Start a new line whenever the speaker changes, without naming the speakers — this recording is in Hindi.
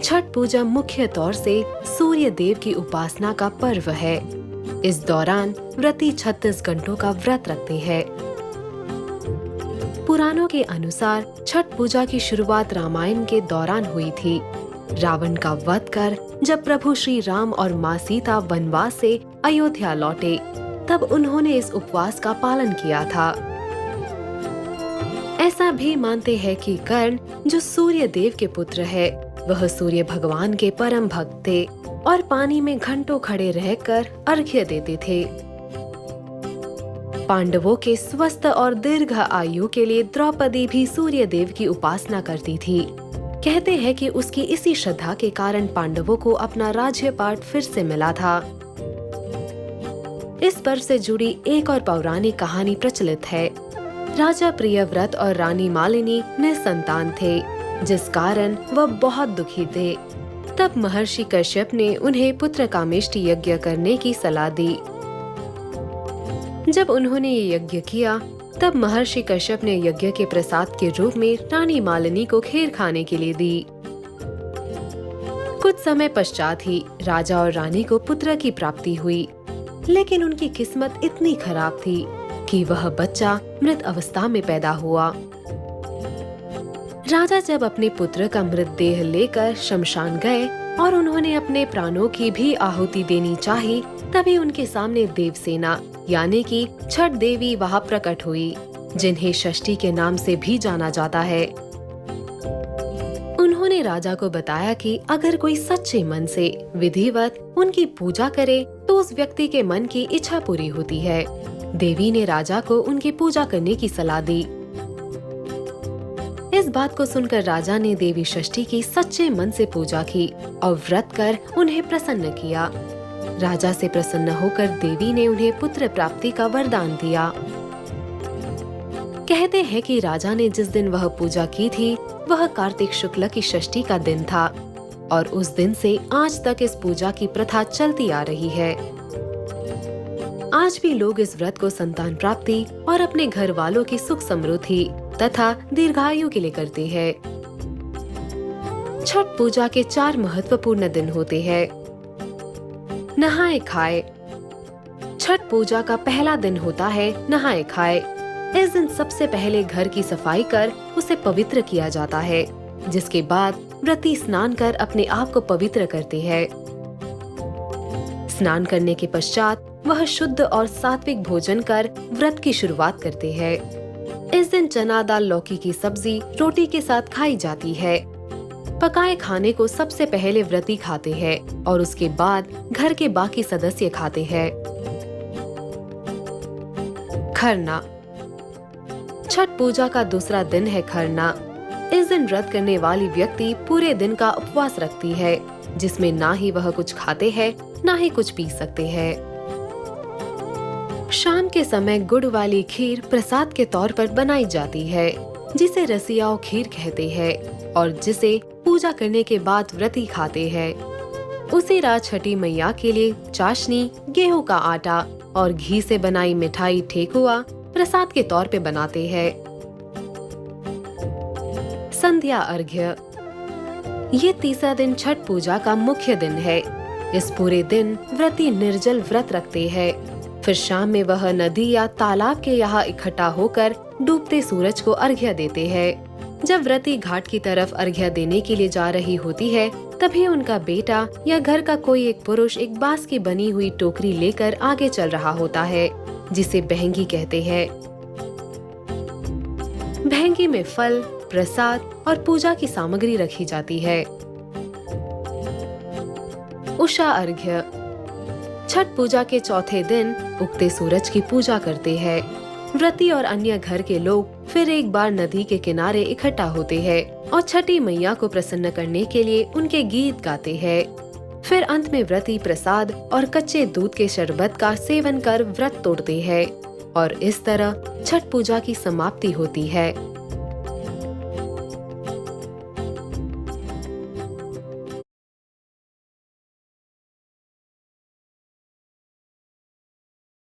छठ पूजा मुख्य तौर से सूर्य देव की उपासना का पर्व है। इस दौरान व्रती 36 घंटों का व्रत रखते हैं। पुराणों के अनुसार छठ पूजा की शुरुआत रामायण के दौरान हुई थी। रावण का वध कर जब प्रभु श्री राम और माँ सीता वनवास से अयोध्या लौटे, तब उन्होंने इस उपवास का पालन किया था। ऐसा भी मानते हैं कि कर्ण, जो सूर्य देव के पुत्र है, वह सूर्य भगवान के परम भक्त थे और पानी में घंटों खड़े रहकर अर्घ्य देते थे। पांडवों के स्वस्थ और दीर्घ आयु के लिए द्रौपदी भी सूर्य देव की उपासना करती थी। कहते हैं कि उसकी इसी श्रद्धा के कारण पांडवों को अपना राज्यपाट फिर से मिला था। इस पर्व से जुड़ी एक और पौराणिक कहानी प्रचलित है। राजा प्रियव्रत और रानी मालिनी निसंतान थे, जिस कारण वह बहुत दुखी थे। तब महर्षि कश्यप ने उन्हें पुत्र कामेष्टि यज्ञ करने की सलाह दी। जब उन्होंने ये यज्ञ किया, तब महर्षि कश्यप ने यज्ञ के प्रसाद के रूप में रानी मालिनी को खीर खाने के लिए दी। कुछ समय पश्चात ही राजा और रानी को पुत्र की प्राप्ति हुई, लेकिन उनकी किस्मत इतनी खराब थी कि वह बच्चा मृत अवस्था में पैदा हुआ। राजा जब अपने पुत्र का मृतदेह लेकर शमशान गए और उन्होंने अपने प्राणों की भी आहुति देनी चाही, तभी उनके सामने देवसेना यानी कि छठ देवी वहां प्रकट हुई, जिन्हें षष्ठी के नाम से भी जाना जाता है। उन्होंने राजा को बताया कि अगर कोई सच्चे मन से विधिवत उनकी पूजा करे तो उस व्यक्ति के मन की इच्छा पूरी होती है। देवी ने राजा को उनकी पूजा करने की सलाह दी। इस बात को सुनकर राजा ने देवी षष्ठी की सच्चे मन से पूजा की और व्रत कर उन्हें प्रसन्न किया। राजा से प्रसन्न होकर देवी ने उन्हें पुत्र प्राप्ति का वरदान दिया। कहते हैं कि राजा ने जिस दिन वह पूजा की थी, वह कार्तिक शुक्ल की षष्ठी का दिन था और उस दिन से आज तक इस पूजा की प्रथा चलती आ रही है। आज भी लोग इस व्रत को संतान प्राप्ति और अपने घर वालों की सुख समृद्धि तथा दीर्घायु के लिए करते हैं। छठ पूजा के 4 महत्वपूर्ण दिन होते हैं। नहाए खाए। छठ पूजा का पहला दिन होता है नहाए खाए। इस दिन सबसे पहले घर की सफाई कर उसे पवित्र किया जाता है, जिसके बाद व्रती स्नान कर अपने आप को पवित्र करते हैं। स्नान करने के पश्चात वह शुद्ध और सात्विक भोजन कर व्रत की शुरुआत करते हैं। इस दिन चना दाल लौकी की सब्जी रोटी के साथ खाई जाती है। पकाए खाने को सबसे पहले व्रती खाते हैं और उसके बाद घर के बाकी सदस्य खाते हैं। खरना। छठ पूजा का दूसरा दिन है खरना। इस दिन व्रत करने वाली व्यक्ति पूरे दिन का उपवास रखती है, जिसमें ना ही वह कुछ खाते हैं, ना ही कुछ पी सकते हैं। शाम के समय गुड़ वाली खीर प्रसाद के तौर पर बनाई जाती है, जिसे रसियाओं खीर कहते हैं और जिसे पूजा करने के बाद व्रती खाते हैं। उसी रात छठी मैया के लिए चाशनी, गेहूं का आटा और घी से बनाई मिठाई ठेकुआ प्रसाद के तौर पे बनाते हैं। संध्या अर्घ्य। ये तीसरा दिन छठ पूजा का मुख्य दिन है। इस पूरे दिन व्रती निर्जल व्रत रखते हैं। फिर शाम में वह नदी या तालाब के यहाँ इकट्ठा होकर डूबते सूरज को अर्घ्य देते हैं। जब व्रती घाट की तरफ अर्घ्य देने के लिए जा रही होती है, तभी उनका बेटा या घर का कोई एक पुरुष एक बांस की बनी हुई टोकरी लेकर आगे चल रहा होता है, जिसे बहंगी कहते हैं। बहंगी में फल, प्रसाद और पूजा की सामग्री रखी जाती है। उषा अर्घ्य। छठ पूजा के चौथे दिन उगते सूरज की पूजा करते हैं। व्रती और अन्य घर के लोग फिर एक बार नदी के किनारे इकट्ठा होते हैं और छठी मैया को प्रसन्न करने के लिए उनके गीत गाते हैं। फिर अंत में व्रती प्रसाद और कच्चे दूध के शरबत का सेवन कर व्रत तोड़ते हैं और इस तरह छठ पूजा की समाप्ति होती है।